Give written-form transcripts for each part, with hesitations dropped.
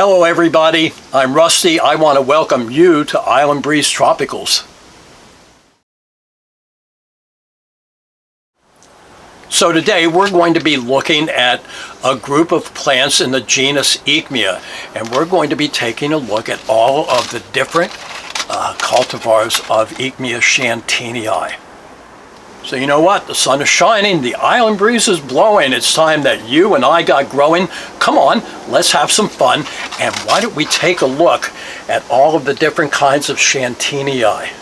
Hello everybody, I'm Rusty. I want to welcome you to Island Breeze Tropicals. So today we're going to be looking at a group of plants in the genus Aechmea, and we're going to be taking a look at all of the different cultivars of Aechmea Chantinii. So you know what? The sun is shining, the island breeze is blowing. It's time that you and I got growing. Come on, let's have some fun. And why don't we take a look at all of the different kinds of Chantinii.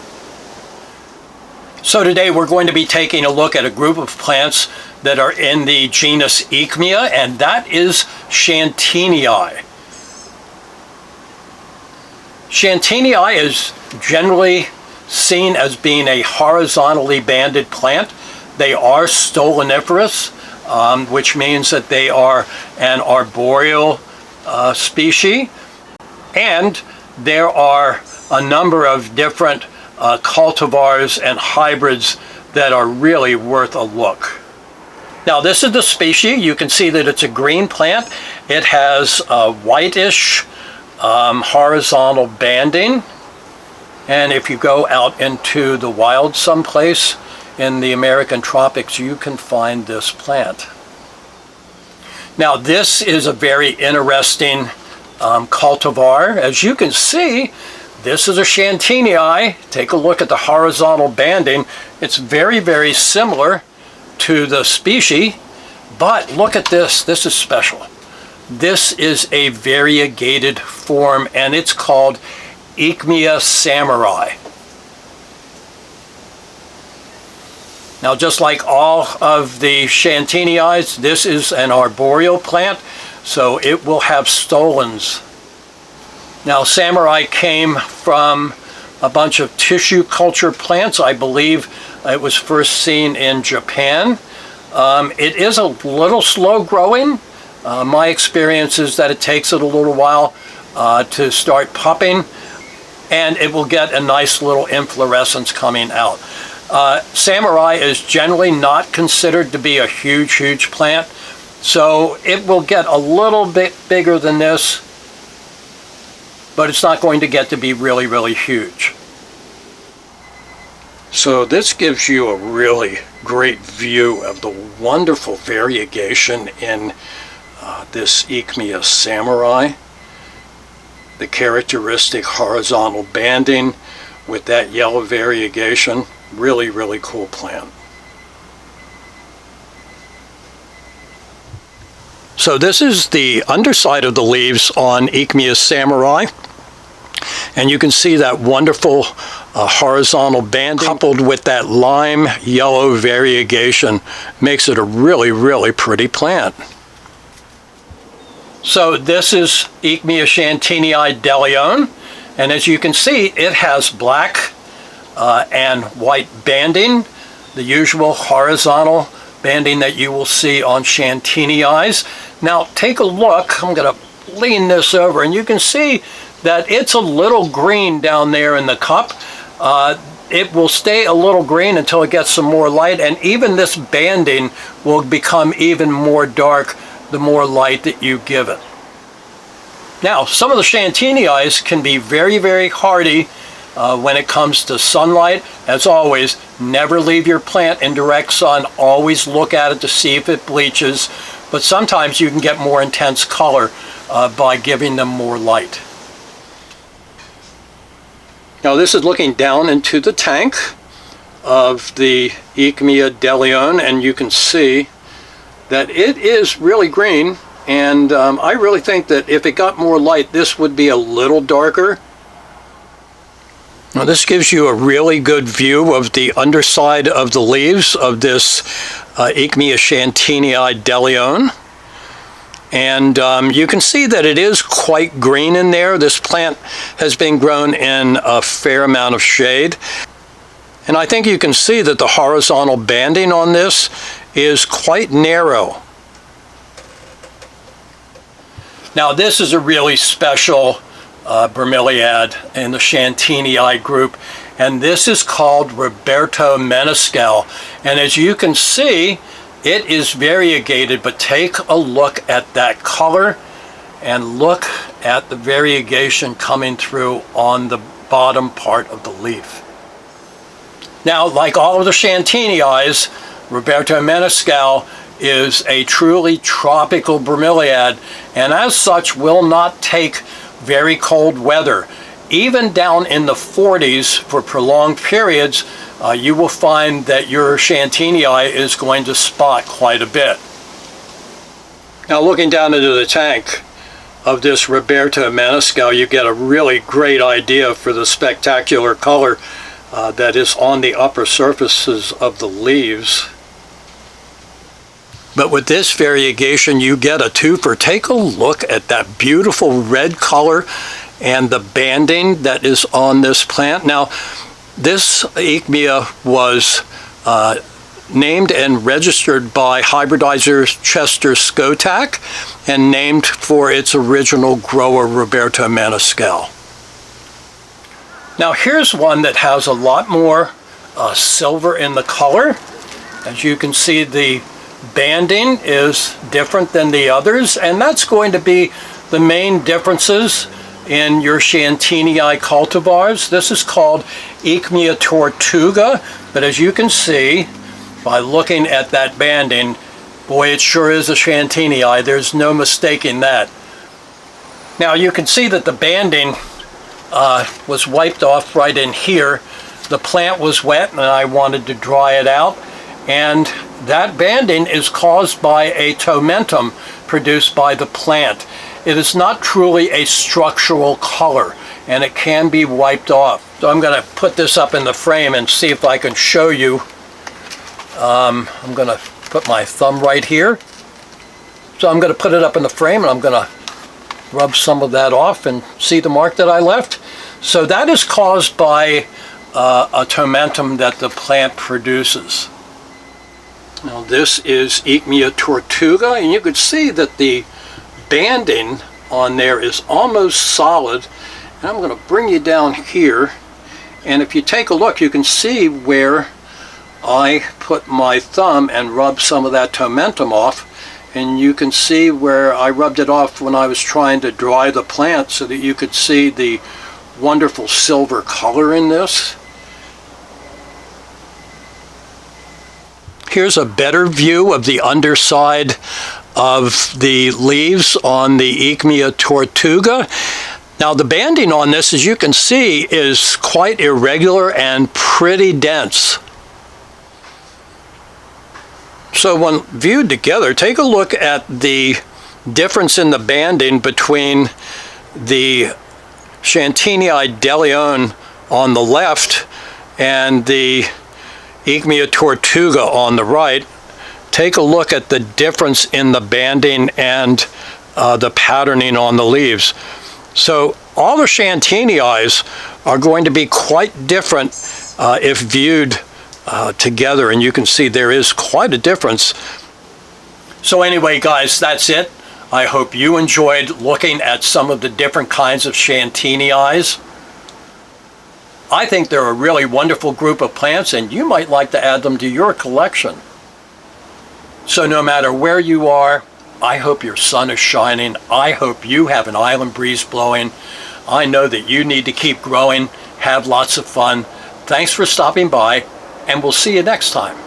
So today we're going to be taking a look at a group of plants that are in the genus Aechmea, and that is Chantinii. Chantinii is generally seen as being a horizontally banded plant. They are stoloniferous, which means that they are an arboreal species, and there are a number of different cultivars and hybrids that are really worth a look. Now this is the species. You can see that it's a green plant. It has a whitish horizontal banding. And if you go out into the wild someplace in the American tropics, you can find this plant. Now this is a very interesting cultivar. As you can see, this is a Chantinii. Take a look at the horizontal banding. It's very, very similar to the species, but look at this. This is special. This is a variegated form, and it's called Aechmea Samurai. Now, just like all of the Chantiniis, this is an arboreal plant, so it will have stolons. Now, Samurai came from a bunch of tissue culture plants. I believe it was first seen in Japan. It is a little slow growing. My experience is that it takes it a little while to start pupping, and it will get a nice little inflorescence coming out. Samurai is generally not considered to be a huge plant, so it will get a little bit bigger than this, but it's not going to get to be really huge. So this gives you a really great view of the wonderful variegation in this Aechmea Samurai. The characteristic horizontal banding with that yellow variegation. Really cool plant. So this is the underside of the leaves on Aechmea Samurai, and you can see that wonderful horizontal banding coupled with that lime yellow variegation makes it a really pretty plant. So this is Aechmea Chantinii de Leon, and as you can see, it has black and white banding, the usual horizontal banding that you will see on Chantiniis. Now take a look. I'm going to lean this over, and you can see that it's a little green down there in the cup. It will stay a little green until it gets some more light, and even this banding will become even more dark the more light that you give it. Now, some of the Chantiniis can be very hardy when it comes to sunlight. As always, never leave your plant in direct sun. Always look at it to see if it bleaches, but sometimes you can get more intense color by giving them more light. Now this is looking down into the tank of the Aechmea de Leon, and you can see that it is really green, and I really think that if it got more light, this would be a little darker. Now this gives you a really good view of the underside of the leaves of this Aechmea Chantinii de Leon. And you can see that it is quite green in there. This plant has been grown in a fair amount of shade. And I think you can see that the horizontal banding on this is quite narrow. Now this is a really special bromeliad in the Chantinii group, and this is called Roberto Menescal. And as you can see, it is variegated, but take a look at that color and look at the variegation coming through on the bottom part of the leaf. Now, like all of the Chantinii, Roberto Menescal is a truly tropical bromeliad, and as such will not take very cold weather. Even down in the 40s for prolonged periods, you will find that your Chantinii is going to spot quite a bit. Now, looking down into the tank of this Roberto Menescal, you get a really great idea for the spectacular color that is on the upper surfaces of the leaves. But with this variegation, you get a twofer. Take a look at that beautiful red color and the banding that is on this plant. Now, this Aechmea was named and registered by hybridizer Chester Skotak and named for its original grower, Roberto Menescal. Now, here's one that has a lot more silver in the color. As you can see, the banding is different than the others, and that's going to be the main differences in your Chantinii cultivars. This is called Aechmea Tortuga, but as you can see by looking at that banding, boy, it sure is a Chantinii. There's no mistaking that. Now, you can see that the banding was wiped off right in here. The plant was wet and I wanted to dry it out, and that banding is caused by a tomentum produced by the plant. It is not truly a structural color, and it can be wiped off. So I'm going to put this up in the frame and see if I can show you. I'm going to put my thumb right here. So I'm going to put it up in the frame, and I'm going to rub some of that off and see the mark that I left. So that is caused by a tomentum that the plant produces. Now, this is Aechmea Tortuga, and you could see that the banding on there is almost solid. And I'm going to bring you down here, and if you take a look, you can see where I put my thumb and rubbed some of that tomentum off, and you can see where I rubbed it off when I was trying to dry the plant so that you could see the wonderful silver color in this. Here's a better view of the underside of the leaves on the Aechmea Tortuga. Now, the banding on this, as you can see, is quite irregular and pretty dense. So when viewed together, take a look at the difference in the banding between the Chantinii de Leon on the left and the Aechmea Tortuga on the right. Take a look at the difference in the banding and the patterning on the leaves. So all the Chantinii are going to be quite different if viewed together, and you can see there is quite a difference. So anyway, guys, that's it. I hope you enjoyed looking at some of the different kinds of Chantinii. I think they're a really wonderful group of plants, and you might like to add them to your collection. So no matter where you are, I hope your sun is shining. I hope you have an island breeze blowing. I know that you need to keep growing, have lots of fun. Thanks for stopping by, and we'll see you next time.